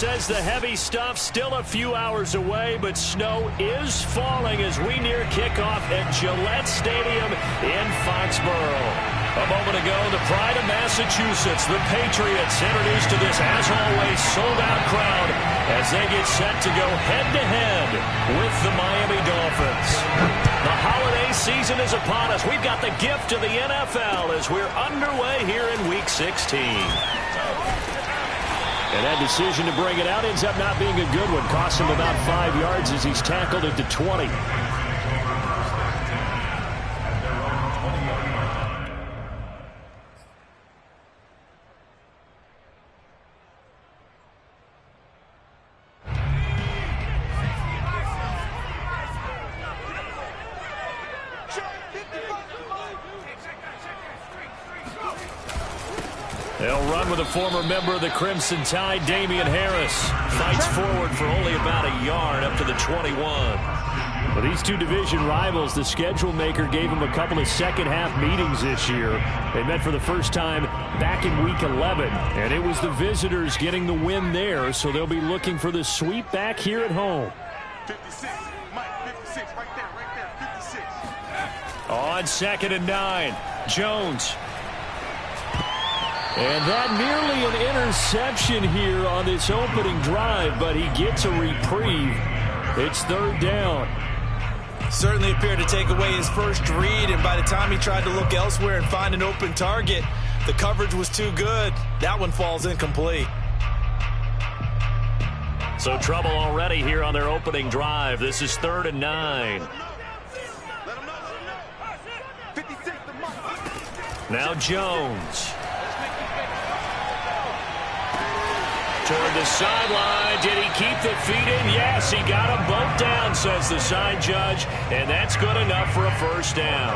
says the heavy stuff still a few hours away, but snow is falling as we near kickoff at Gillette Stadium in Foxborough. A moment ago, the pride of Massachusetts, the Patriots, introduced to this, as always, sold-out crowd as they get set to go head-to-head with the Miami Dolphins. The holiday season is upon us. We've got the gift of the NFL as we're underway here in Week 16. And that decision to bring it out ends up not being a good one. Costs him about 5 yards as he's tackled at the 20. They'll run with a former member of the Crimson Tide, Damian Harris. Fights forward for only about a yard up to the 21. For these two division rivals, the schedule maker gave them a couple of second-half meetings this year. They met for the first time back in Week 11, and it was the visitors getting the win there, so they'll be looking for the sweep back here at home. 56, Mike, 56, right there, 56. On 2nd and 9, Jones. And that nearly an interception here on this opening drive, but he gets a reprieve. It's 3rd down. Certainly appeared to take away his first read, and by the time he tried to look elsewhere and find an open target, the coverage was too good. That one falls incomplete. So trouble already here on their opening drive. This is 3rd and 9. Now Jones. Toward the sideline. Did he keep the feet in? Yes, he got them both down, says the side judge, and that's good enough for a first down.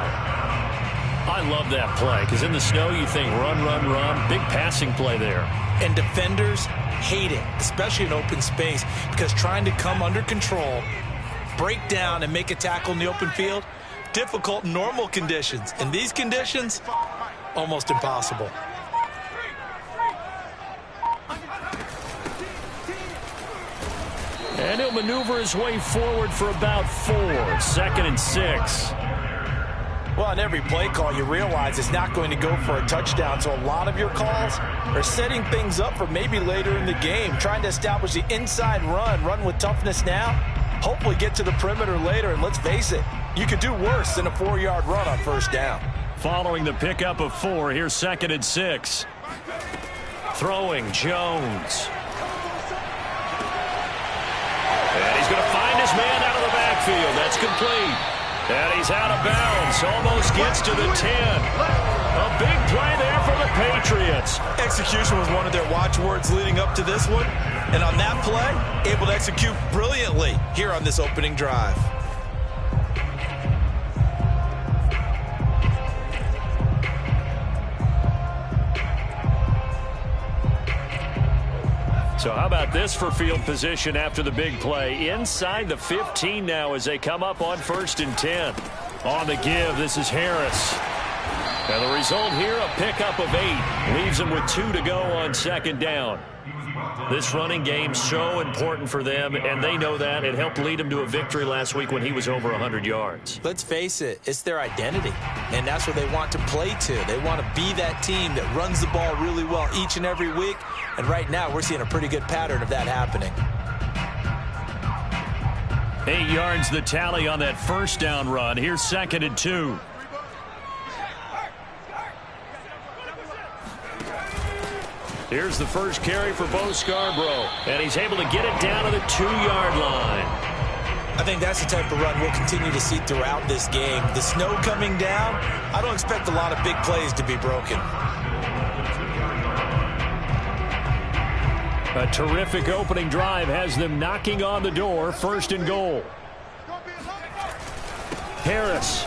I love that play because in the snow you think run, run, run. Big passing play there. And defenders hate it, especially in open space, because trying to come under control, break down, and make a tackle in the open field, difficult in normal conditions. In these conditions, almost impossible. And he'll maneuver his way forward for about 4. 2nd and 6. Well, on every play call, you realize it's not going to go for a touchdown, so a lot of your calls are setting things up for maybe later in the game, trying to establish the inside run with toughness now, hopefully get to the perimeter later, and let's face it, you could do worse than a 4-yard run on first down. Following the pickup of 4, here's 2nd and 6. Throwing, Jones. And he's going to find his man out of the backfield. That's complete. And he's out of bounds. Almost gets to the 10. A big play there for the Patriots. Execution was one of their watchwords leading up to this one. And on that play, able to execute brilliantly here on this opening drive. So how about this for field position after the big play? Inside the 15 now as they come up on 1st and 10. On the give, this is Harris. And the result here, a pickup of 8. Leaves them with 2 to go on 2nd down. This running game so important for them, and they know that. It helped lead them to a victory last week when he was over 100 yards. Let's face it, it's their identity, and that's what they want to play to. They want to be that team that runs the ball really well each and every week, and right now we're seeing a pretty good pattern of that happening. 8 yards the tally on that first down run. Here's 2nd and 2. Here's the first carry for Bo Scarborough, and he's able to get it down to the 2-yard line. I think that's the type of run we'll continue to see throughout this game. The snow coming down, I don't expect a lot of big plays to be broken. A terrific opening drive has them knocking on the door. 1st and goal. Harris.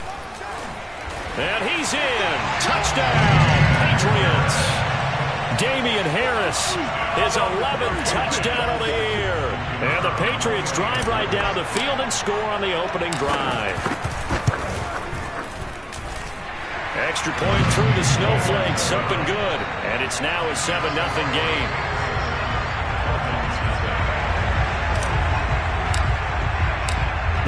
And he's in. Touchdown, Patriots. Damian Harris, his 11th touchdown of the year. And the Patriots drive right down the field and score on the opening drive. Extra point through the snowflakes, up and good. And it's now a 7-0 game.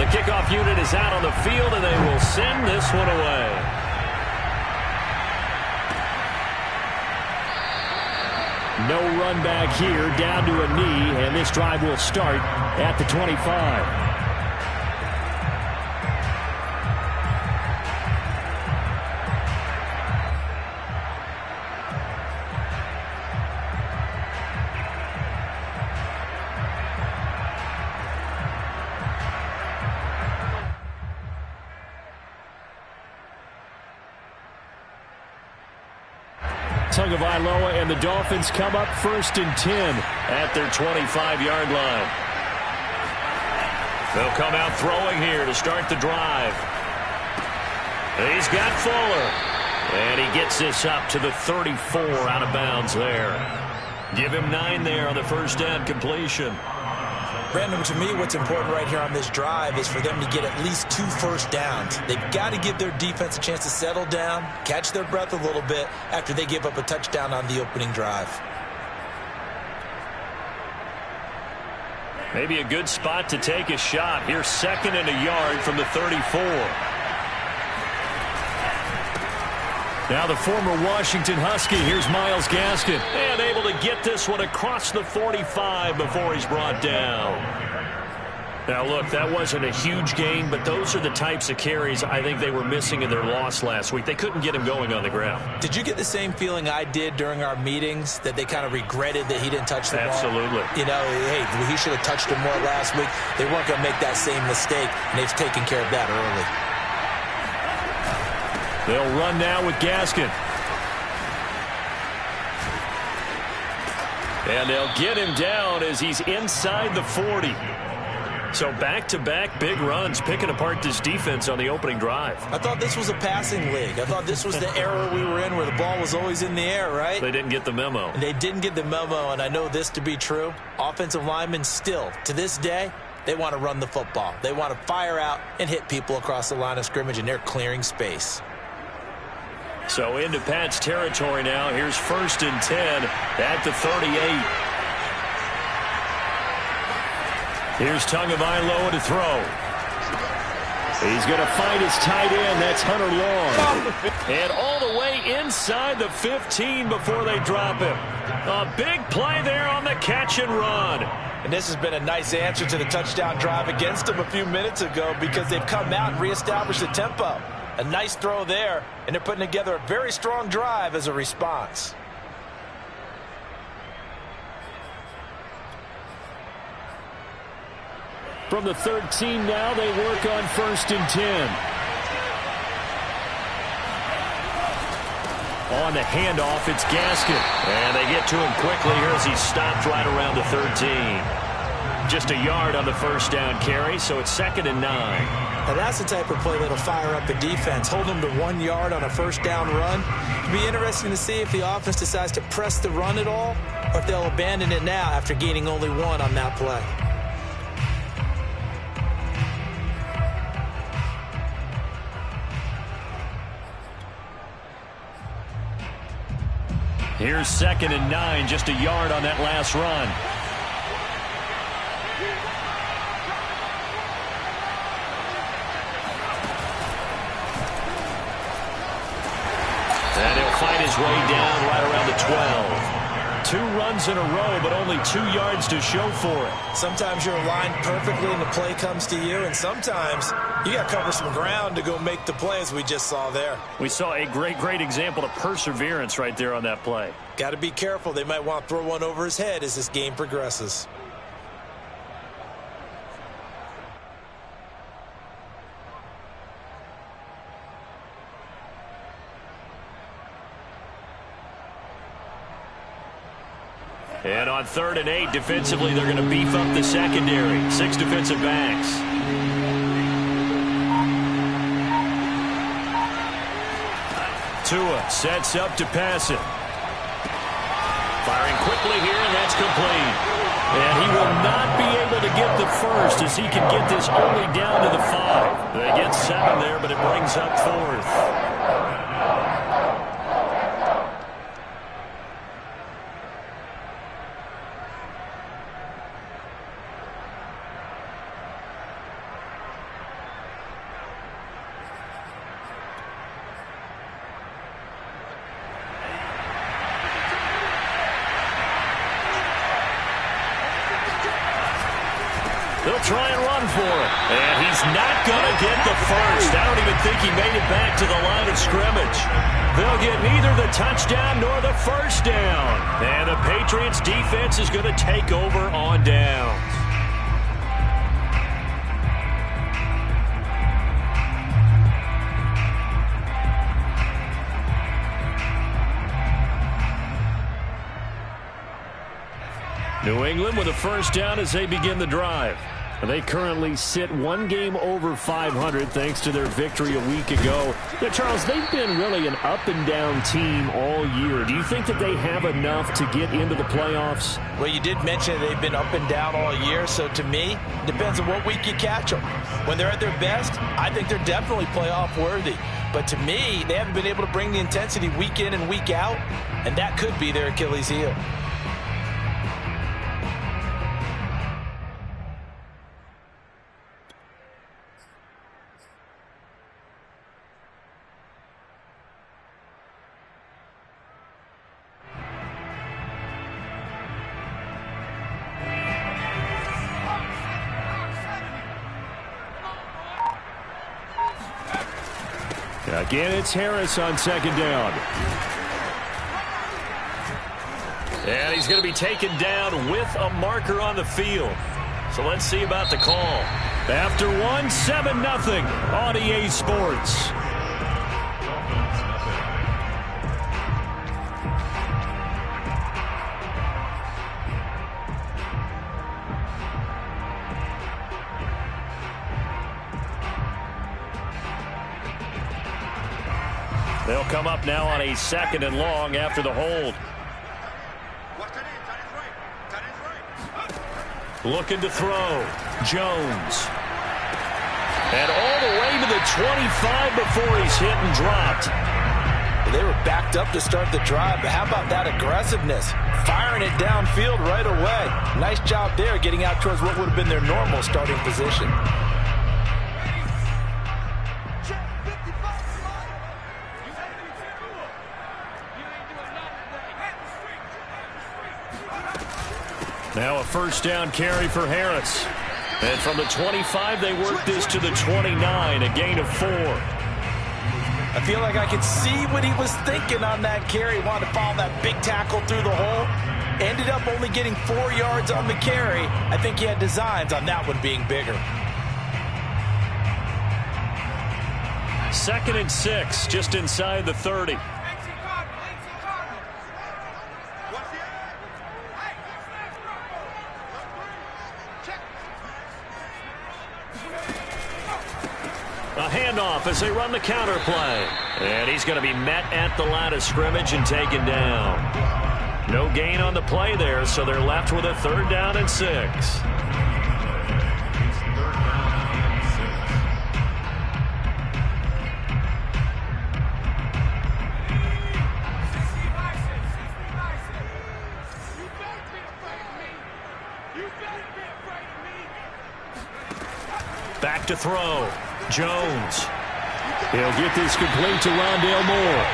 The kickoff unit is out on the field, and they will send this one away. No run back here, down to a knee, and this drive will start at the 25. Tagovailoa and the Dolphins come up 1st and 10 at their 25-yard line. They'll come out throwing here to start the drive. He's got Fuller. And he gets this up to the 34 out of bounds there. Give him 9 there on the first down completion. Brandon, to me, what's important right here on this drive is for them to get at least 2 first downs. They've got to give their defense a chance to settle down, catch their breath a little bit after they give up a touchdown on the opening drive. Maybe a good spot to take a shot. Here's 2nd and a yard from the 34. Now the former Washington Husky. Here's Myles Gaskin. And able to get this one across the 45 before he's brought down. Now, look, that wasn't a huge gain, but those are the types of carries I think they were missing in their loss last week. They couldn't get him going on the ground. Did you get the same feeling I did during our meetings, that they kind of regretted that he didn't touch the ball? Absolutely. You know, hey, he should have touched him more last week. They weren't going to make that same mistake, and they've taken care of that early. They'll run now with Gaskin. And they'll get him down as he's inside the 40. So back-to-back big runs, picking apart this defense on the opening drive. I thought this was a passing league. I thought this was the era we were in where the ball was always in the air, right? They didn't get the memo. And they didn't get the memo, and I know this to be true. Offensive linemen still, to this day, they want to run the football. They want to fire out and hit people across the line of scrimmage, and they're clearing space. So into Pat's territory now. Here's 1st and 10 at the 38. Here's Tagovailoa to throw. He's going to find his tight end. That's Hunter Long. And all the way inside the 15 before they drop him. A big play there on the catch and run. And this has been a nice answer to the touchdown drive against them a few minutes ago, because they've come out and reestablished the tempo. A nice throw there, and they're putting together a very strong drive as a response. From the 13 now, they work on 1st and 10. On the handoff, it's Gaskin. And they get to him quickly here as he stopped right around the 13. Just a yard on the first down carry, so it's 2nd and 9. Now that's the type of play that'll fire up a defense. Hold them to 1 yard on a first down run. It'll be interesting to see if the offense decides to press the run at all, or if they'll abandon it now after gaining only 1 on that play. Here's 2nd and 9, just a yard on that last run. And he'll find his way down right around the 12. 2 runs in a row, but only 2 yards to show for it. Sometimes you're aligned perfectly and the play comes to you, and sometimes you got to cover some ground to go make the play, as we just saw there. We saw a great example of perseverance right there on that play. Got to be careful. They might want to throw one over his head as this game progresses. And on 3rd and 8, defensively, they're going to beef up the secondary. 6 defensive backs. Tua sets up to pass it. Firing quickly here, and that's complete. And he will not be able to get the first, as he can get this only down to the 5. They get 7 there, but it brings up 4th. They'll try and run for it. And he's not going to get the first. I don't even think he made it back to the line of scrimmage. They'll get neither the touchdown nor the first down. And the Patriots defense is going to take over on downs. New England with a first down as they begin the drive. They currently sit one game over 500 thanks to their victory a week ago. Now, Charles, they've been really an up-and-down team all year. Do you think that they have enough to get into the playoffs? Well, you did mention they've been up and down all year, so to me, it depends on what week you catch them. When they're at their best, I think they're definitely playoff worthy. But to me, they haven't been able to bring the intensity week in and week out, and that could be their Achilles heel. Again, it's Harris on second down. And he's going to be taken down with a marker on the field. So let's see about the call. After one, 7-0 on EA Sports. They'll come up now on a 2nd and long after the hold. Looking to throw. Jones. And all the way to the 25 before he's hit and dropped. They were backed up to start the drive, but how about that aggressiveness? Firing it downfield right away. Nice job there getting out towards what would have been their normal starting position. Now a first down carry for Harris. And from the 25, they work this to the 29, a gain of 4. I feel like I could see what he was thinking on that carry. He wanted to follow that big tackle through the hole. Ended up only getting 4 yards on the carry. I think he had designs on that one being bigger. 2nd and 6, just inside the 30. A handoff as they run the counter play. And he's going to be met at the line of scrimmage and taken down. No gain on the play there, so they're left with a 3rd down and 6. Back to throw. Jones. He'll get this complete to Rondale Moore.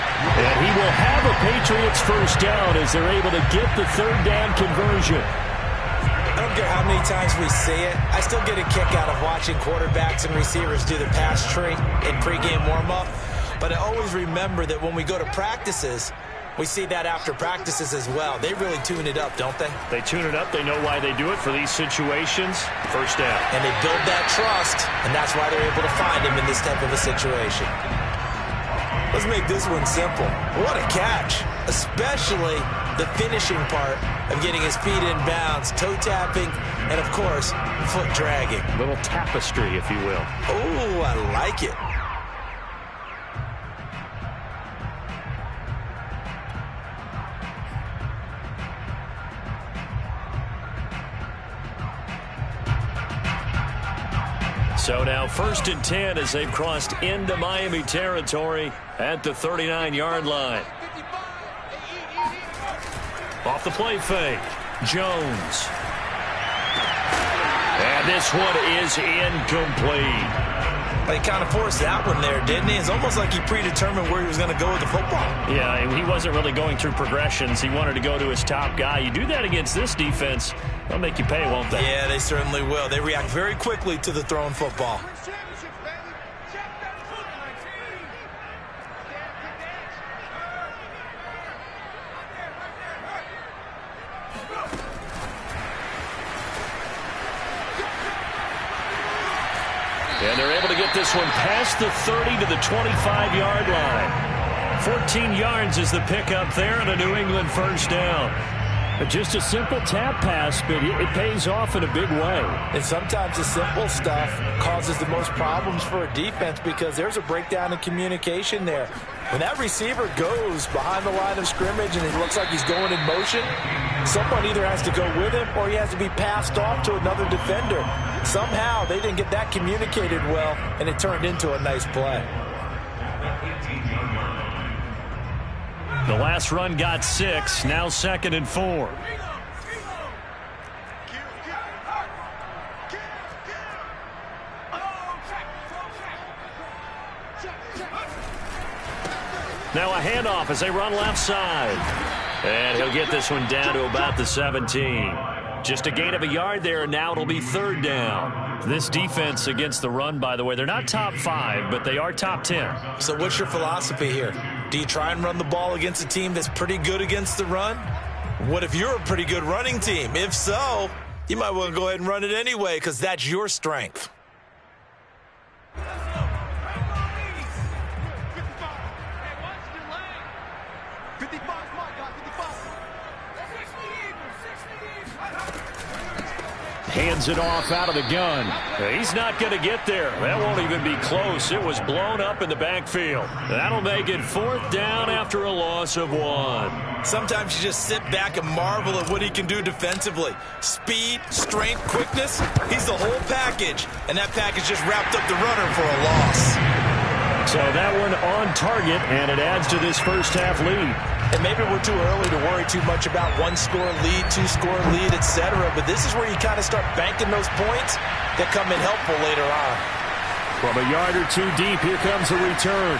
And he will have a Patriots first down as they're able to get the 3rd down conversion. I don't care how many times we see it. I still get a kick out of watching quarterbacks and receivers do the pass tree in pregame warm-up. But I always remember that when we go to practices, we see that after practices as well. They really tune it up, don't they? They tune it up. They know why they do it for these situations. First down. And they build that trust, and that's why they're able to find him in this type of a situation. Let's make this one simple. What a catch, especially the finishing part of getting his feet in bounds, toe tapping, and, of course, foot dragging. A little tapestry, if you will. Oh, I like it. So now 1st and 10 as they've crossed into Miami territory at the 39-yard line. Off the play fake, Jones. And this one is incomplete. He kind of forced that one there, didn't he? It's almost like he predetermined where he was going to go with the football. Yeah, he wasn't really going through progressions. He wanted to go to his top guy. You do that against this defense, they'll make you pay, won't they? Yeah, they certainly will. They react very quickly to the thrown football. And they're able to get this one past the 30 to the 25-yard line. 14 yards is the pickup there and a New England first down. Just a simple tap pass, but it pays off in a big way. And sometimes the simple stuff causes the most problems for a defense because there's a breakdown in communication there. When that receiver goes behind the line of scrimmage and it looks like he's going in motion, someone either has to go with him or he has to be passed off to another defender. Somehow they didn't get that communicated well, and it turned into a nice play. The last run got 6, now 2nd and 4. Now a handoff as they run left side. And he'll get this one down to about the 17. Just a gain of a yard there, and now it'll be 3rd down. This defense against the run, by the way, they're not top 5, but they are top 10. So what's your philosophy here? Do you try and run the ball against a team that's pretty good against the run? What if you're a pretty good running team? If so, you might want to go ahead and run it anyway because that's your strength. Hands it off out of the gun. He's not going to get there. That won't even be close. It was blown up in the backfield. That'll make it 4th down after a loss of 1. Sometimes you just sit back and marvel at what he can do defensively. Speed, strength, quickness. He's the whole package. And that package just wrapped up the runner for a loss. So that one on target, and it adds to this first half lead. And maybe we're too early to worry too much about 1-score lead, 2-score lead, etc. But this is where you kind of start banking those points that come in helpful later on. From a yard or two deep, here comes the return.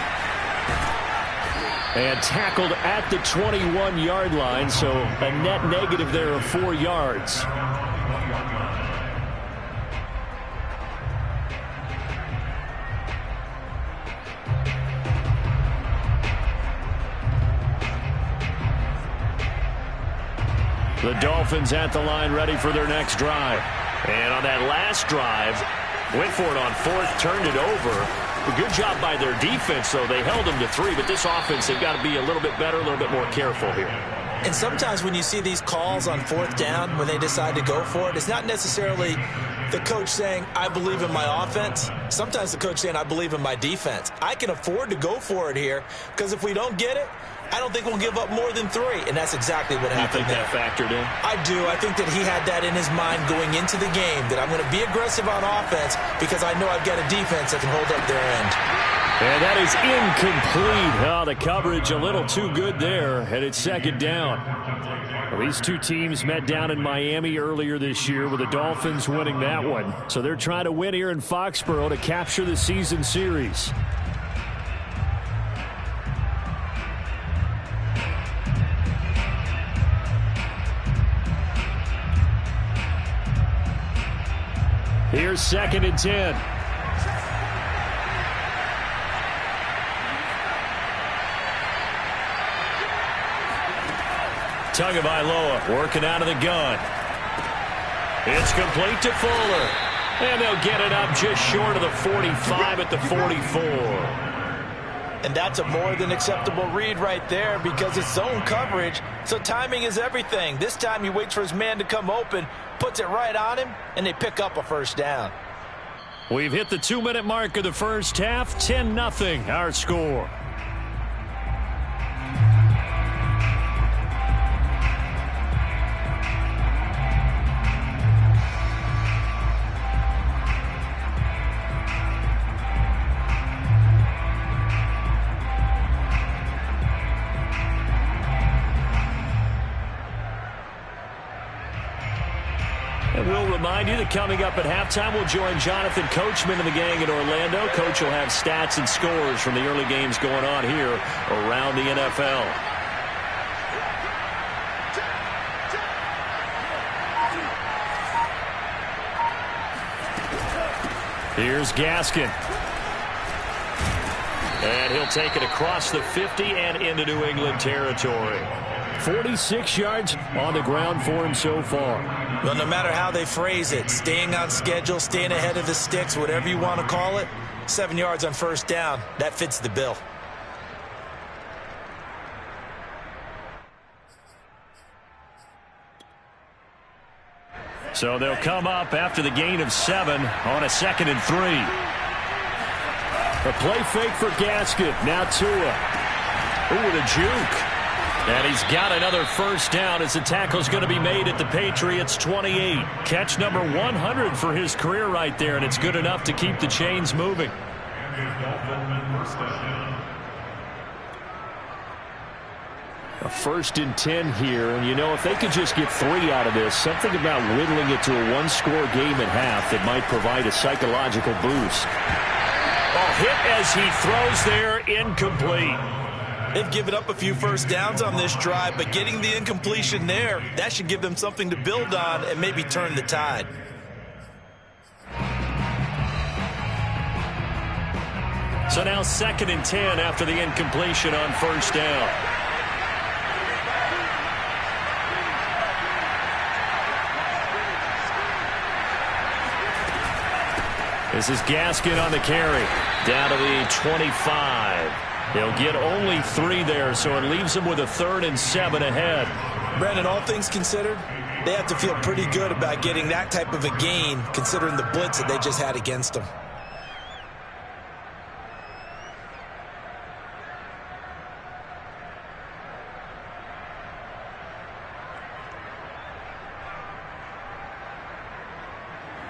And tackled at the 21-yard line, so a net negative there of 4 yards. The Dolphins at the line ready for their next drive. And on that last drive, went for it on 4th, turned it over. A good job by their defense, though. They held them to 3, but this offense, they've got to be a little bit better, a little bit more careful here. And sometimes when you see these calls on 4th down, when they decide to go for it, it's not necessarily the coach saying, I believe in my offense. Sometimes the coach saying, I believe in my defense. I can afford to go for it here, because if we don't get it, I don't think we'll give up more than 3, and that's exactly what happened. You think that factored in? I do. I think that he had that in his mind going into the game, that I'm going to be aggressive on offense because I know I've got a defense that can hold up their end. And that is incomplete. Oh, the coverage a little too good there, and it's 2nd down. Well, these two teams met down in Miami earlier this year with the Dolphins winning that one. So they're trying to win here in Foxborough to capture the season series. Here's 2nd and 10. Tagovailoa working out of the gun. It's complete to Fuller. And they'll get it up just short of the 45 at the 44. And that's a more than acceptable read right there because it's zone coverage, so timing is everything. This time he waits for his man to come open, puts it right on him, and they pick up a 1st down. We've hit the 2-minute mark of the first half. 10-0 our score. remind you that coming up at halftime, we'll join Jonathan Coachman and the gang in Orlando. Coach will have stats and scores from the early games going on here around the NFL. Here's Gaskin. And he'll take it across the 50 and into New England territory. 46 yards on the ground for him so far. Well, no matter how they phrase it, staying on schedule, staying ahead of the sticks, whatever you want to call it, 7 yards on first down, that fits the bill. So they'll come up after the gain of 7 on a 2nd and 3. A play fake for Gaskin. Now Tua. Ooh, with a juke. And he's got another first down as the tackle's going to be made at the Patriots' 28. Catch number 100 for his career right there, and it's good enough to keep the chains moving. A 1st and 10 here, and you know, if they could just get 3 out of this, something about whittling it to a one-score game at half that might provide a psychological boost. Oh, hit as he throws there, incomplete. They've given up a few first downs on this drive, but getting the incompletion there, that should give them something to build on and maybe turn the tide. So now 2nd and 10 after the incompletion on first down. This is Gaskin on the carry. Down to the 25. He'll get only 3 there, so it leaves him with a 3rd and 7 ahead. Brandon, all things considered, they have to feel pretty good about getting that type of a gain, considering the blitz that they just had against them.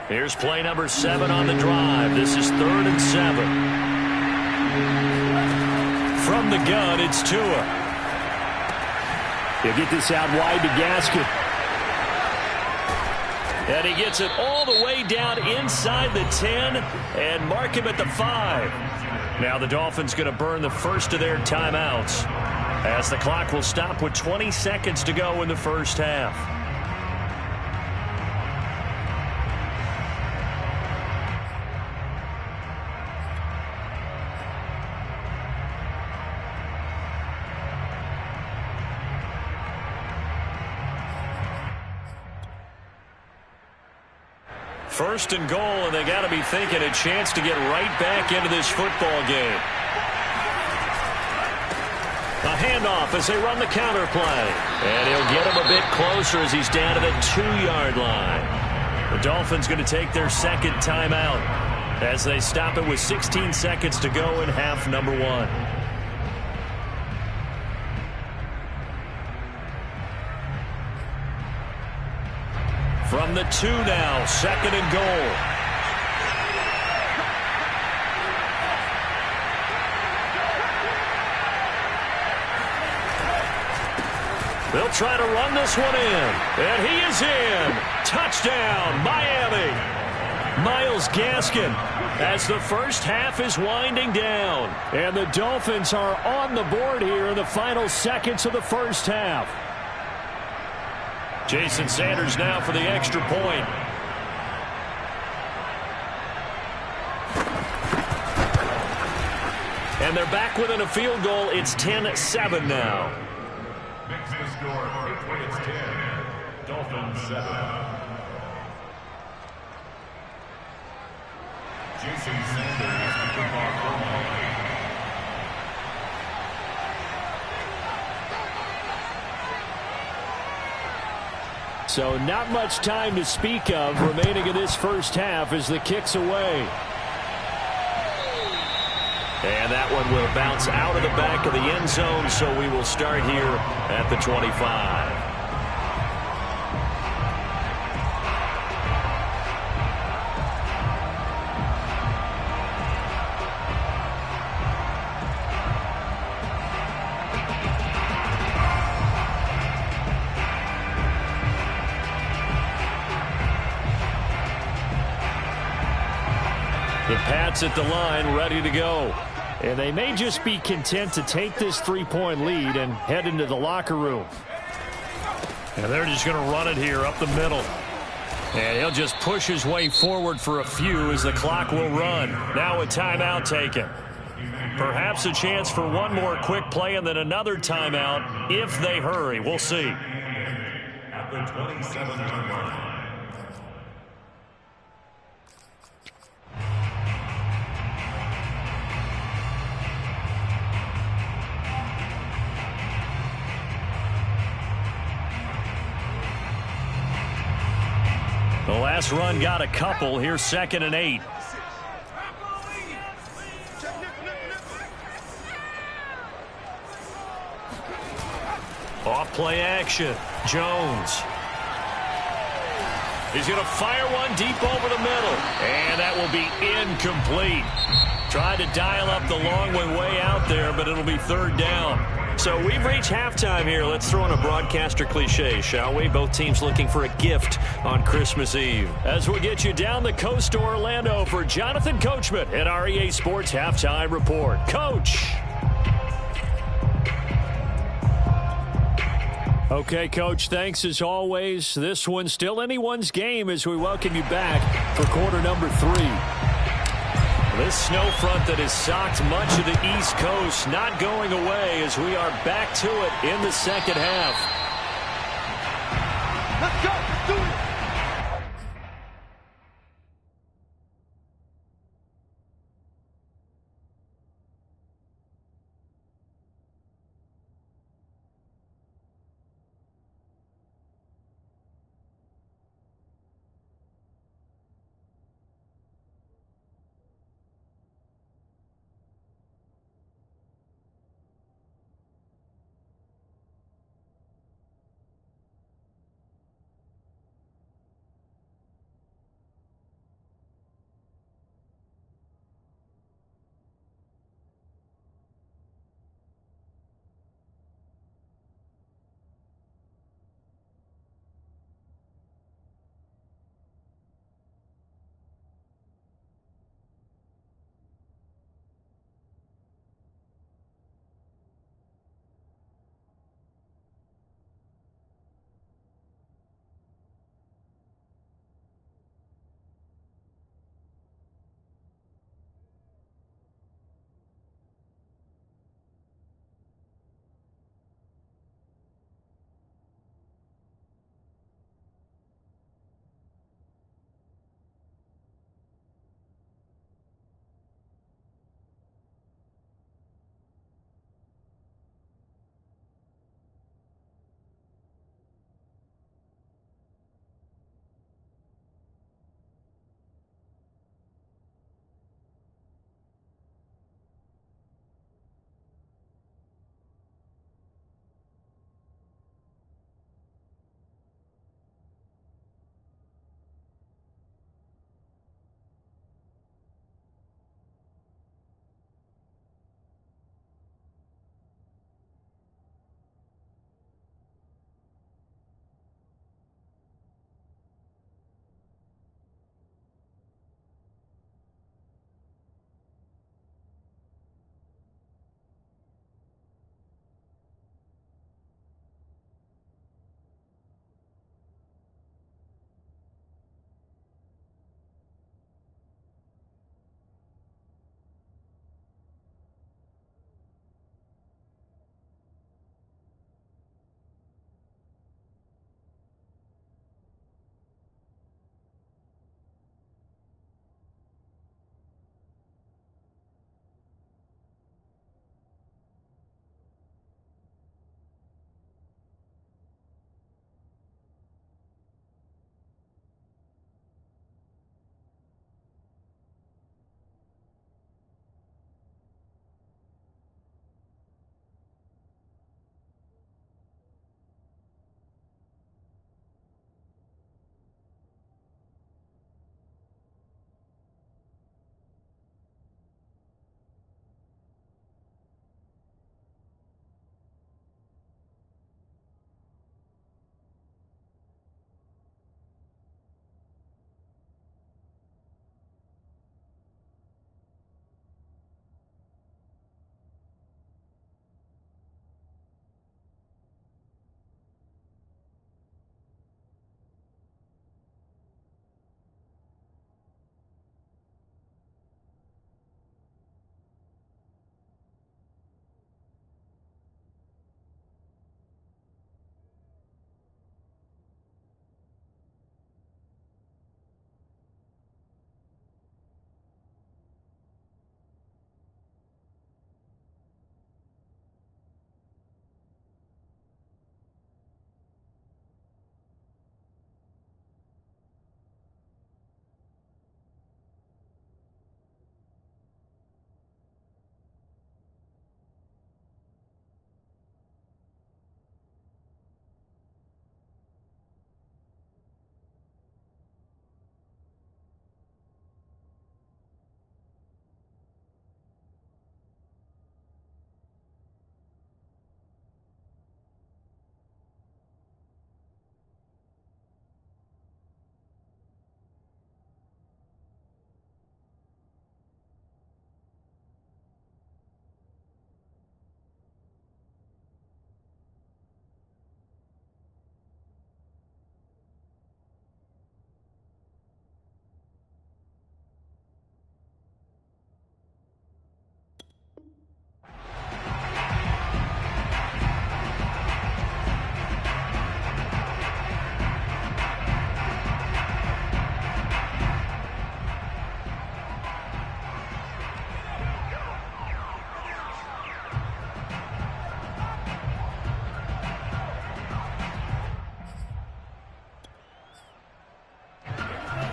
Here's play number 7 on the drive. This is 3rd and 7. From the gun, it's Tua. He'll get this out wide to Gaskin. And he gets it all the way down inside the 10 and mark him at the 5. Now the Dolphins going to burn the first of their timeouts as the clock will stop with 20 seconds to go in the first half. First and goal, and they got to be thinking a chance to get right back into this football game. A handoff as they run the counter play. And he'll get him a bit closer as he's down to the 2-yard line. The Dolphins going to take their 2nd timeout as they stop it with 16 seconds to go in half number 1. From the 2 now, 2nd and goal. They'll try to run this one in. And he is in. Touchdown, Miami. Myles Gaskin as the first half is winding down. And the Dolphins are on the board here in the final seconds of the first half. Jason Sanders now for the extra point. And they're back within a field goal. It's 10-7 now. Next to score, Patriots 10, Dolphins 7. Jason Sanders to kick off for Miami. So not much time to speak of remaining in this first half as the kick's away. And that one will bounce out of the back of the end zone, so we will start here at the 25. waits at the line, ready to go. And they may just be content to take this three-point lead and head into the locker room. And they're just going to run it here up the middle. And he'll just push his way forward for a few as the clock will run. Now a timeout taken. Perhaps a chance for one more quick play and then another timeout if they hurry. We'll see. At the 27-yard line. The last run got a couple. Here's 2nd and 8. Off play action. Jones. He's going to fire one deep over the middle. And that will be incomplete. Tried to dial up the long way out there, but it'll be 3rd down. So we've reached halftime here. Let's throw in a broadcaster cliche, shall we? Both teams looking for a gift on Christmas Eve. As we get you down the coast to Orlando for Jonathan Coachman at our EA Sports Halftime Report. Coach. Okay, Coach, thanks as always. This one's still anyone's game as we welcome you back for quarter number 3. This snow front that has socked much of the East Coast not going away as we are back to it in the second half. Let's go. Let's do it.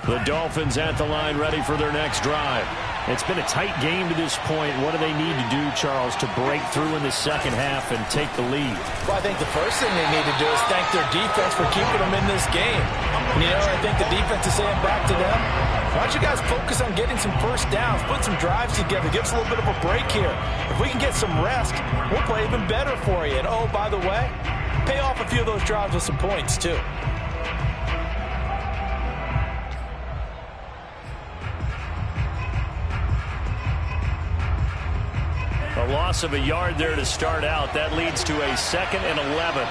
The Dolphins at the line, ready for their next drive. It's been a tight game to this point. What do they need to do, Charles, to break through in the second half and take the lead? Well, I think the first thing they need to do is thank their defense for keeping them in this game. You know, I think the defense is saying back to them, why don't you guys focus on getting some first downs, put some drives together, give us a little bit of a break here. If we can get some rest, we'll play even better for you. And, oh, by the way, pay off a few of those drives with some points, too. A loss of a yard there to start out. That leads to a 2nd and 11.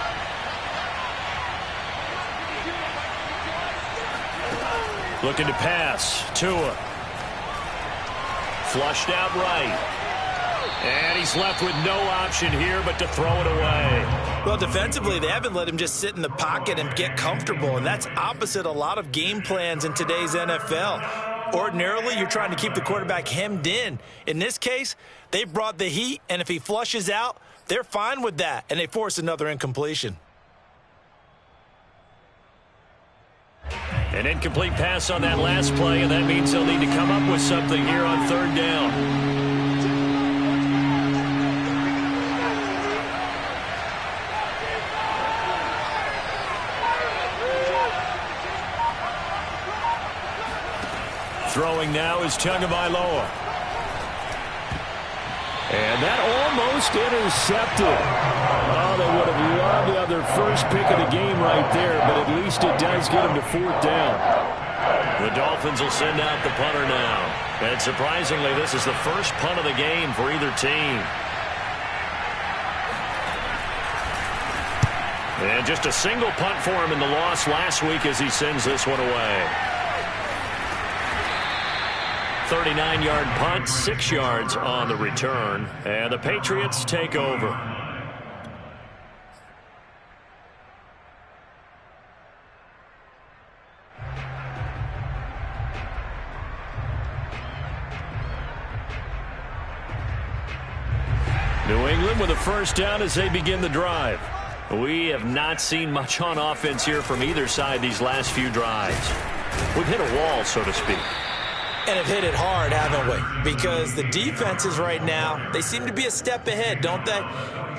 Looking to pass. Tua. Flushed out right. And he's left with no option here but to throw it away. Well, defensively, they haven't let him just sit in the pocket and get comfortable, and that's opposite a lot of game plans in today's NFL. Ordinarily, you're trying to keep the quarterback hemmed in. In this case, they brought the heat, and if he flushes out, they're fine with that, and they force another incompletion. An incomplete pass on that last play, and that means they'll need to come up with something here on 3rd down. Throwing now is Tagovailoa. And that almost intercepted. Oh, they would have loved to have their first pick of the game right there, but at least it does get them to 4th down. The Dolphins will send out the punter now. And surprisingly, this is the first punt of the game for either team. And just a single punt for him in the loss last week as he sends this one away. 39-yard punt, 6 yards on the return, and the Patriots take over. New England with a first down as they begin the drive. We have not seen much on offense here from either side these last few drives. We've hit a wall, so to speak. And have hit it hard, haven't we? Because the defenses right now, they seem to be a step ahead, don't they?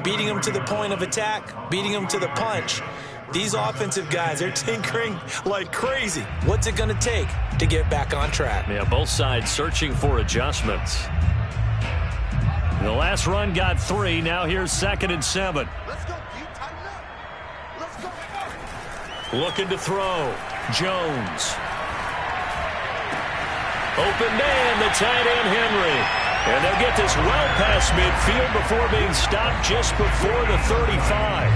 Beating them to the point of attack, beating them to the punch. These offensive guys, they're tinkering like crazy. What's it going to take to get back on track? Yeah, both sides searching for adjustments. The last run got 3. Now here's 2nd and 7. Let's go, Pete. Tighten up. Let's go. Looking to throw. Jones. Open man, the tight end, Henry. And they'll get this well past midfield before being stopped just before the 35.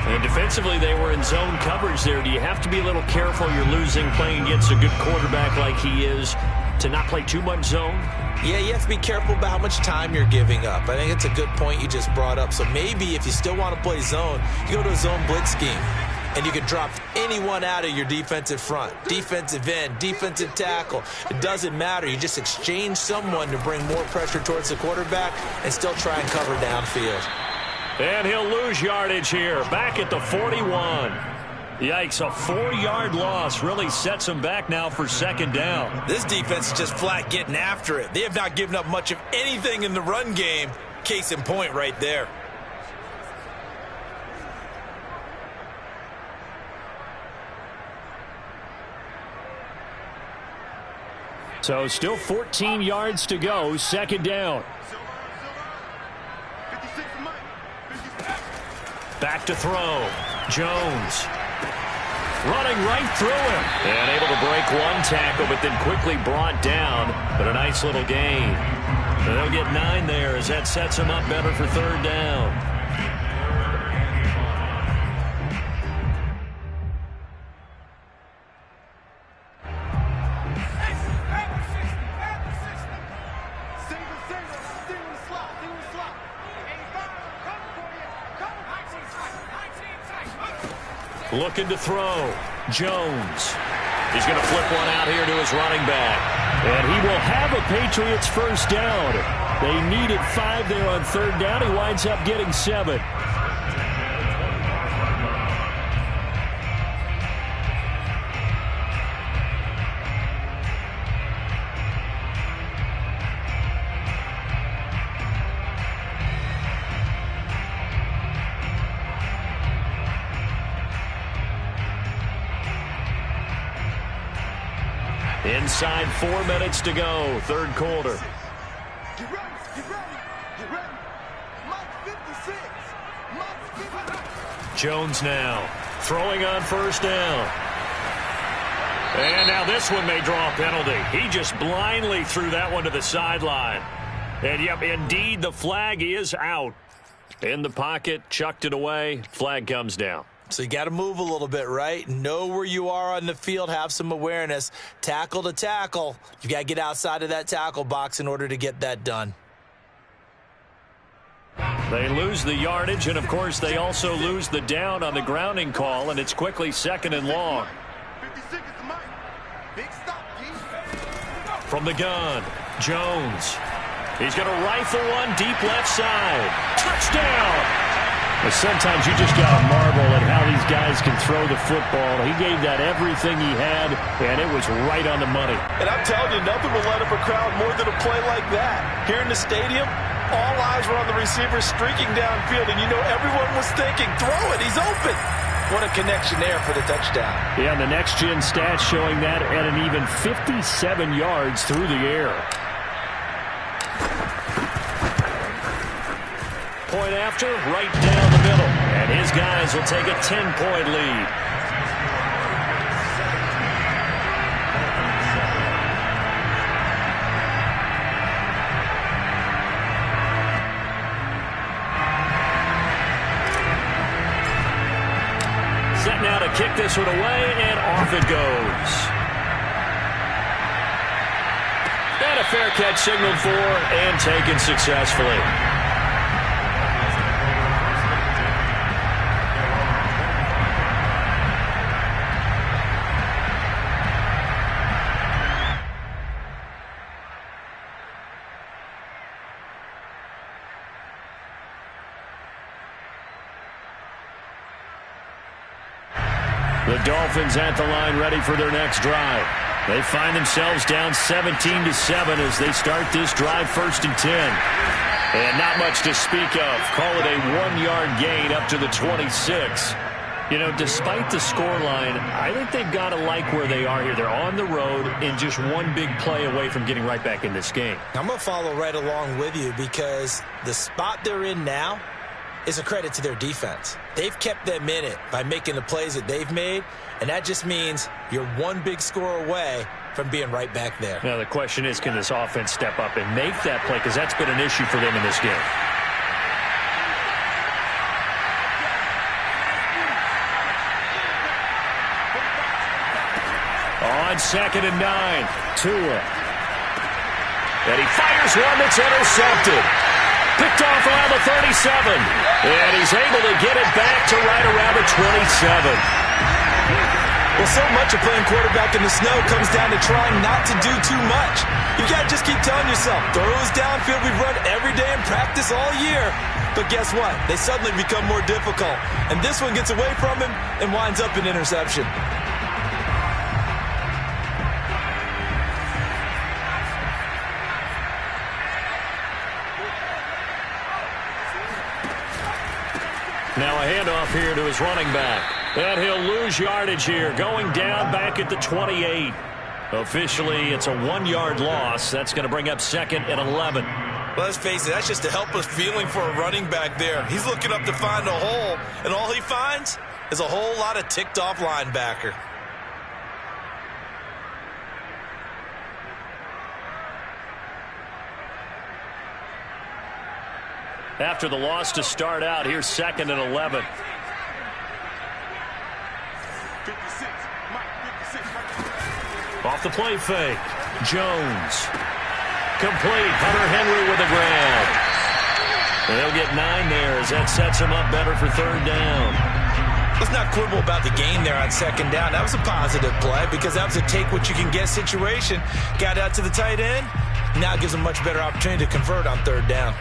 And defensively, they were in zone coverage there. Do you have to be a little careful? You're losing playing against a good quarterback like he is to not play too much zone? Yeah, you have to be careful about how much time you're giving up. I think it's a good point you just brought up. So maybe if you still want to play zone, you go to a zone blitz scheme. And you can drop anyone out of your defensive front, defensive end, defensive tackle. It doesn't matter. You just exchange someone to bring more pressure towards the quarterback and still try and cover downfield. And he'll lose yardage here, back at the 41. Yikes, a 4-yard loss really sets him back now for 2nd down. This defense is just flat getting after it. They have not given up much of anything in the run game. Case in point right there. So still 14 yards to go, 2nd down. Back to throw. Jones. Running right through him. And able to break one tackle, but then quickly brought down. But a nice little gain. They'll get 9 there as that sets him up better for 3rd down. Looking to throw. Jones. He's going to flip one out here to his running back. And he will have a Patriots first down. They needed 5 there on 3rd down. He winds up getting 7. Inside 4 minutes to go, third quarter. Get ready, get ready, get ready. Mike 56. Mike 56. Jones now throwing on first down. And now this one may draw a penalty. He just blindly threw that one to the sideline. And, yep, indeed, the flag is out. In the pocket, chucked it away, flag comes down. So you got to move a little bit, right? Know where you are on the field, have some awareness. Tackle to tackle. You got to get outside of that tackle box in order to get that done. They lose the yardage, and, of course, they also lose the down on the grounding call, and it's quickly 2nd and long. 56 is the Mike. Big stop, G. From the gun, Jones. He's going to rifle one deep left side. Touchdown! But sometimes you just got to marvel at how these guys can throw the football. He gave that everything he had, and it was right on the money. And I'm telling you, nothing will light up a crowd more than a play like that. Here in the stadium, all eyes were on the receiver streaking downfield, and you know everyone was thinking, throw it, he's open. What a connection there for the touchdown. Yeah, and the next-gen stats showing that at an even 57 yards through the air. Point after, right down the middle. And his guys will take a 10-point lead. Set now to kick this one away, and off it goes. And a fair catch signaled for and taken successfully. The Dolphins at the line ready for their next drive. They find themselves down 17-7 as they start this drive 1st and 10. And not much to speak of. Call it a 1-yard gain up to the 26. You know, despite the scoreline, I think they've got to like where they are here. They're on the road and just one big play away from getting right back in this game. I'm going to follow right along with you because the spot they're in now is a credit to their defense. They've kept them in it by making the plays that they've made, and that just means you're one big score away from being right back there. Now, the question is, can this offense step up and make that play? Because that's been an issue for them in this game. On 2nd and 9, Tua. And he fires one that's intercepted. Picked off around the 37. And he's able to get it back to right around the 27. Well, so much of playing quarterback in the snow comes down to trying not to do too much. You got to just keep telling yourself, throws downfield we've run every day in practice all year. But guess what? They suddenly become more difficult. And this one gets away from him and winds up an interception. Now a handoff here to his running back. And he'll lose yardage here, going down back at the 28. Officially, it's a 1-yard loss. That's going to bring up 2nd and 11. Well, let's face it, that's just a helpless feeling for a running back there. He's looking up to find a hole, and all he finds is a whole lot of ticked-off linebacker. After the loss to start out, here's 2nd and 11. 56. Mike 56. Off the play fake. Jones. Complete. Hunter Henry with a grab. And they'll get 9 there as that sets him up better for 3rd down. Let's not quibble about the gain there on 2nd down. That was a positive play because that was a take-what-you-can-get situation. Got out to the tight end. Now it gives them a much better opportunity to convert on 3rd down.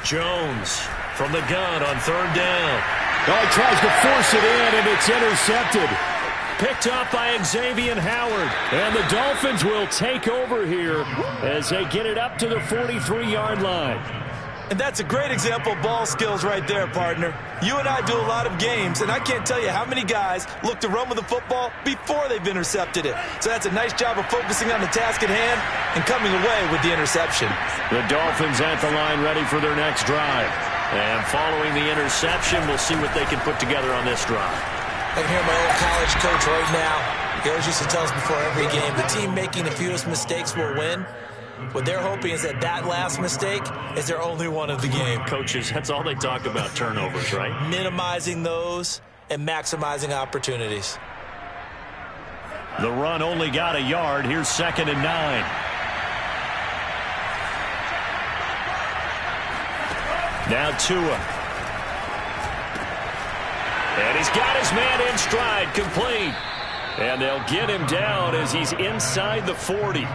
Jones from the gun on third down. Oh, he tries to force it in, and it's intercepted. Picked up by Xavier Howard. And the Dolphins will take over here as they get it up to the 43-yard line. And that's a great example of ball skills right there, partner. You and I do a lot of games, and I can't tell you how many guys look to run with the football before they've intercepted it. So that's a nice job of focusing on the task at hand and coming away with the interception. The Dolphins at the line ready for their next drive. And following the interception, we'll see what they can put together on this drive. I can hear my old college coach right now. He always used to tell us before every game, the team making the fewest mistakes will win. What they're hoping is that last mistake is their only one of the game. Coaches, that's all they talk about, turnovers, right? Minimizing those and maximizing opportunities. The run only got a yard. Here's 2nd and 9. Now Tua. And he's got his man in stride, complete. And they'll get him down as he's inside the 40.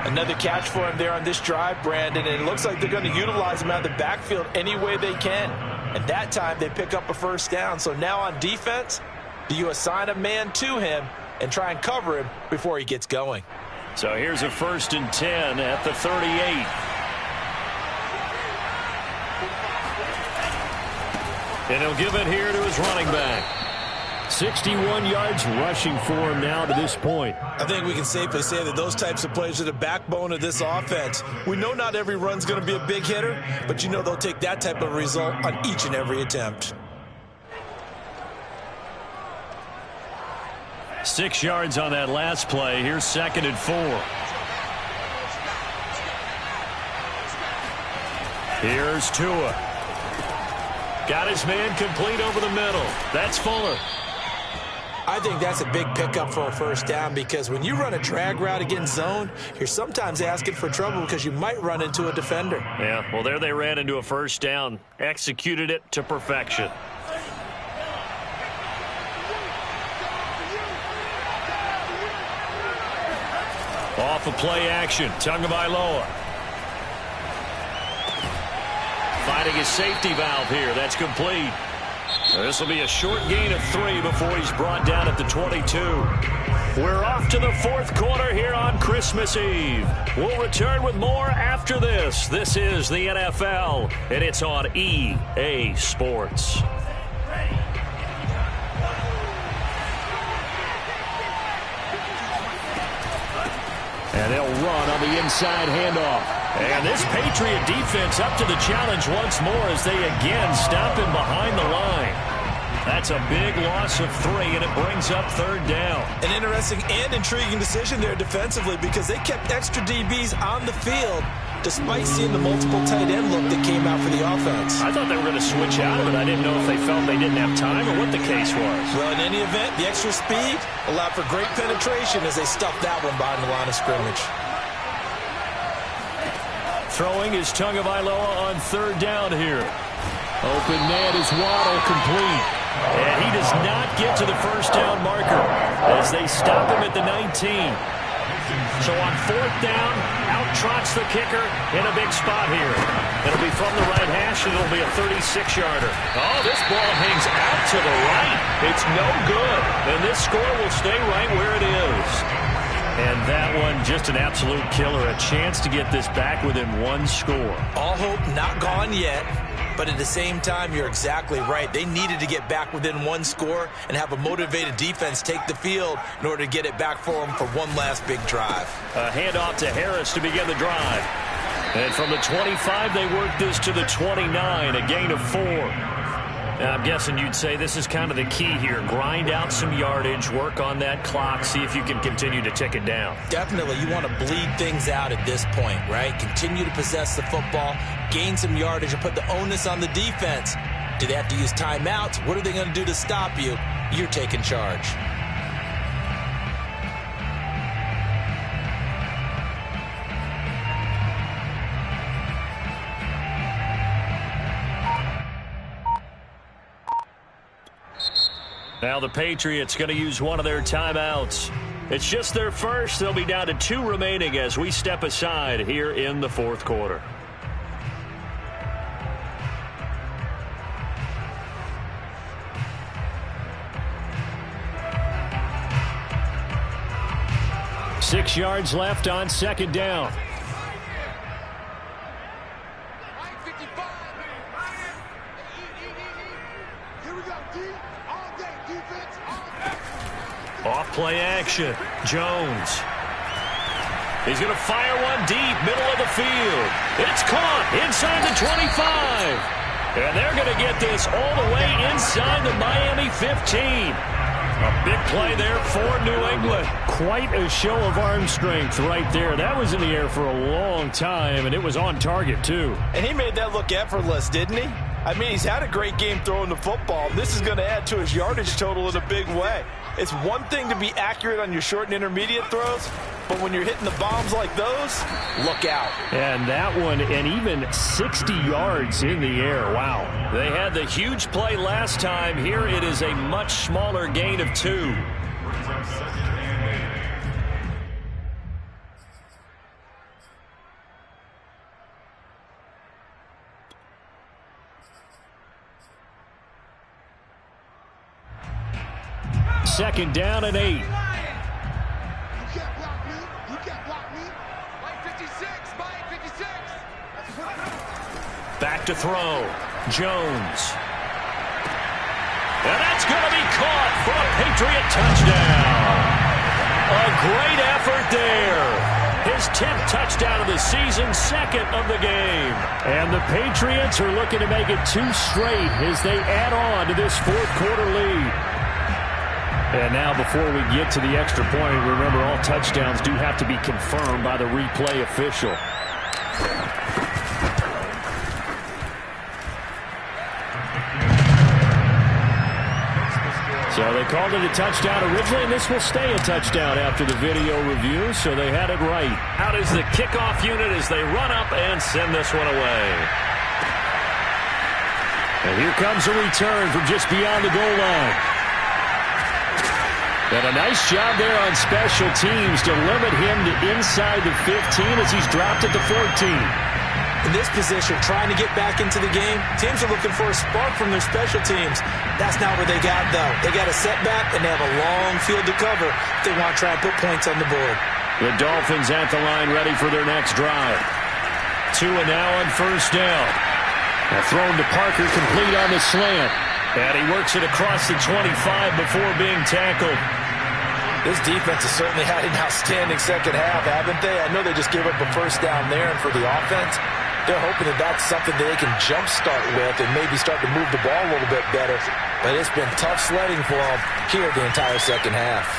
Another catch for him there on this drive, Brandon, and it looks like they're going to utilize him out of the backfield any way they can. And that time they pick up a first down. So now on defense, do you assign a man to him and try and cover him before he gets going? So here's a 1st and 10 at the 38. And he'll give it here to his running back. 61 yards rushing for him now to this point. I think we can safely say that those types of plays are the backbone of this offense. We know not every run's going to be a big hitter, but you know they'll take that type of result on each and every attempt. 6 yards on that last play. Here's 2nd and 4. Here's Tua. Got his man complete over the middle. That's Fuller. I think that's a big pickup for a first down because when you run a drag route against zone, you're sometimes asking for trouble because you might run into a defender. Yeah, well, there they ran into a first down. Executed it to perfection. Off of play action, Tagovailoa. Finding his safety valve here. That's complete. This will be a short gain of 3 before he's brought down at the 22. We're off to the 4th quarter here on Christmas Eve. We'll return with more after this. This is the NFL, and it's on EA Sports. And they'll run on the inside handoff. And this Patriot defense up to the challenge once more as they again stop him behind the line. That's a big loss of 3, and it brings up 3rd down. An interesting and intriguing decision there defensively because they kept extra DBs on the field despite seeing the multiple tight end look that came out for the offense. I thought they were going to switch out of it. I didn't know if they felt they didn't have time or what the case was. Well, in any event, the extra speed allowed for great penetration as they stuffed that one behind the line of scrimmage. Throwing is Tagovailoa on 3rd down here. Open man is Waddle, complete. And he does not get to the first down marker as they stop him at the 19. So on 4th down, out trots the kicker in a big spot here. It'll be from the right hash, and it'll be a 36-yarder. Oh, this ball hangs out to the right. It's no good. And this score will stay right where it is. And that one, just an absolute killer. A chance to get this back within 1 score. All hope not gone yet. But at the same time, you're exactly right. They needed to get back within 1 score and have a motivated defense take the field in order to get it back for them for one last big drive. A handoff to Harris to begin the drive. And from the 25, they work this to the 29, a gain of 4. Now, I'm guessing you'd say this is kind of the key here. Grind out some yardage, work on that clock, see if you can continue to tick it down. Definitely. You want to bleed things out at this point, right? Continue to possess the football, gain some yardage, and put the onus on the defense. Do they have to use timeouts? What are they going to do to stop you? You're taking charge. Now the Patriots going to use one of their timeouts. It's just their first. They'll be down to 2 remaining as we step aside here in the 4th quarter. 6 yards left on second down. Off play action. Jones. He's going to fire one deep, middle of the field. It's caught inside the 25. And they're going to get this all the way inside the Miami 15. A big play there for New England. Quite a show of arm strength right there. That was in the air for a long time, and it was on target, too. And he made that look effortless, didn't he? I mean, he's had a great game throwing the football. This is going to add to his yardage total in a big way. It's one thing to be accurate on your short and intermediate throws, but when you're hitting the bombs like those, look out. And that one, and even 60 yards in the air. Wow. They had the huge play last time. Here it is a much smaller gain of 2. Second down and 8. You can't block me. You can't block me. Mike 56. Mike 56. Back to throw. Jones. And that's going to be caught for a Patriot touchdown. A great effort there. His 10th touchdown of the season, 2nd of the game. And the Patriots are looking to make it 2 straight as they add on to this 4th quarter lead. And now before we get to the extra point, remember all touchdowns do have to be confirmed by the replay official. So they called it a touchdown originally, and this will stay a touchdown after the video review, so they had it right. Out is the kickoff unit as they run up and send this one away. And here comes a return from just beyond the goal line. And a nice job there on special teams to limit him to inside the 15 as he's dropped at the 14. In this position, trying to get back into the game, teams are looking for a spark from their special teams. That's not what they got, though. They got a setback, and they have a long field to cover if they want to try and put points on the board. The Dolphins at the line ready for their next drive. 2 and now on first down. Thrown to Parker, complete on the slant. And he works it across the 25 before being tackled. This defense has certainly had an outstanding second half, haven't they? I know they just gave up a first down there, and for the offense, they're hoping that that's something that they can jumpstart with and maybe start to move the ball a little bit better. But it's been tough sledding for them here the entire second half.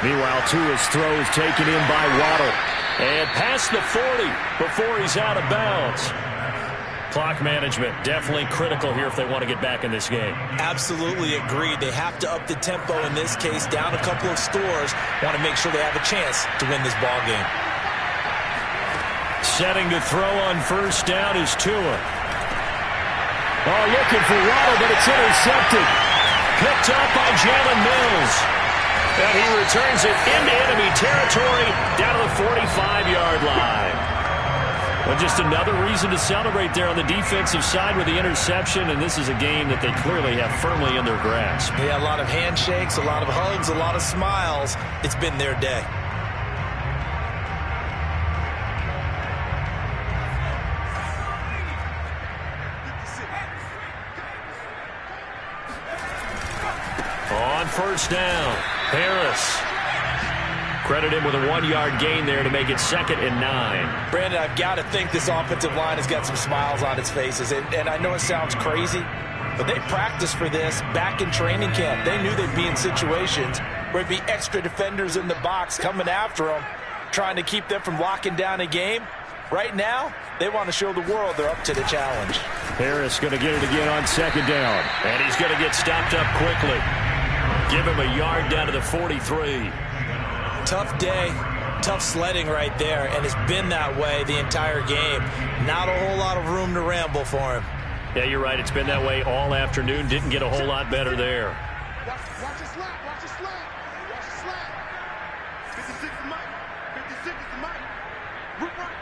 Meanwhile, Tua's throw is taken in by Waddle. And past the 40 before he's out of bounds. Clock management definitely critical here if they want to get back in this game. Absolutely agreed. They have to up the tempo in this case, down a couple of scores. Want to make sure they have a chance to win this ball game. Setting to throw on first down is Tua. Oh, looking for Waddle, but it's intercepted. Picked up by Jalen Mills. And he returns it into enemy territory down to the 45-yard line. Well, just another reason to celebrate there on the defensive side with the interception, and this is a game that they clearly have firmly in their grasp. Yeah, a lot of handshakes, a lot of hugs, a lot of smiles. It's been their day. On first down, Harris. Credit him with a 1-yard gain there to make it 2nd and 9. Brandon, I've got to think this offensive line has got some smiles on its faces. And I know it sounds crazy, but they practiced for this back in training camp. They knew they'd be in situations where there'd be extra defenders in the box coming after them, trying to keep them from locking down a game. Right now, they want to show the world they're up to the challenge. Harris going to get it again on second down. And he's going to get stopped up quickly. Give him a yard down to the 43. Tough day, tough sledding right there, and it's been that way the entire game. Not a whole lot of room to ramble for him. Yeah, you're right. It's been that way all afternoon. Didn't get a whole lot better there. Watch the slap. Watch the slap. Watch the slap. 56 is Mike. 56 is Mike. Rip right.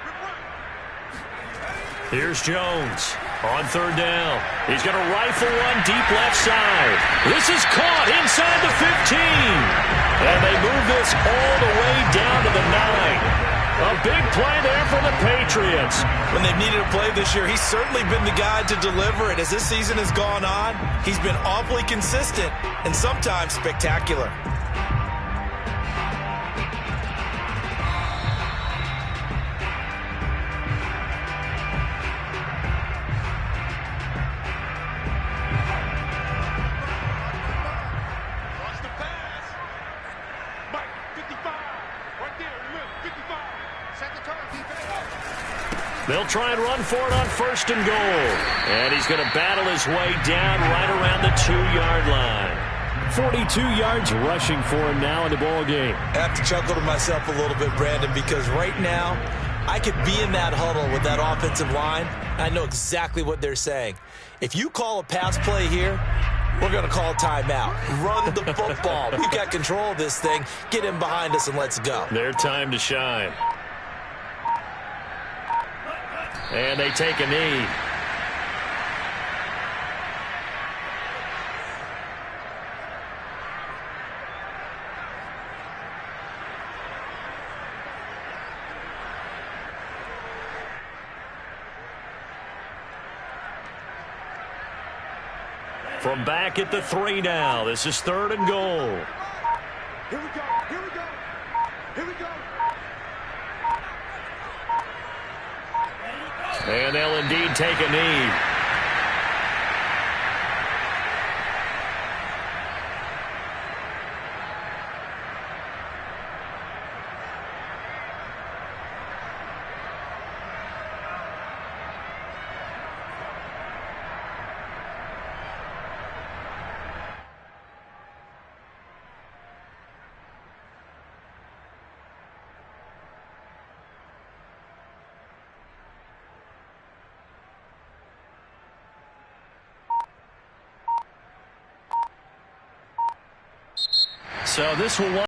Here's Jones on third down. He's going to rifle one deep left side. This is caught inside the 15. And they move this all the way the 9. A big play there for the Patriots. When they've needed a play this year, he's certainly been the guy to deliver it. As this season has gone on, he's been awfully consistent and sometimes spectacular. Watch the pass. Mike, 55. Right there in the middle, 55. Set the turn, defense. They'll try and run for it on 1st and goal. And he's going to battle his way down right around the 2-yard line. 42 yards rushing for him now in the ball game. I have to chuckle to myself a little bit, Brandon, because right now I could be in that huddle with that offensive line. I know exactly what they're saying. If you call a pass play here, we're going to call a timeout. Run the football. We've got control of this thing. Get in behind us and let's go. Their time to shine. And they take a knee. From back at the 3 now. This is 3rd and goal. Here we go, here we go, here we go. And they'll indeed take a knee. So this will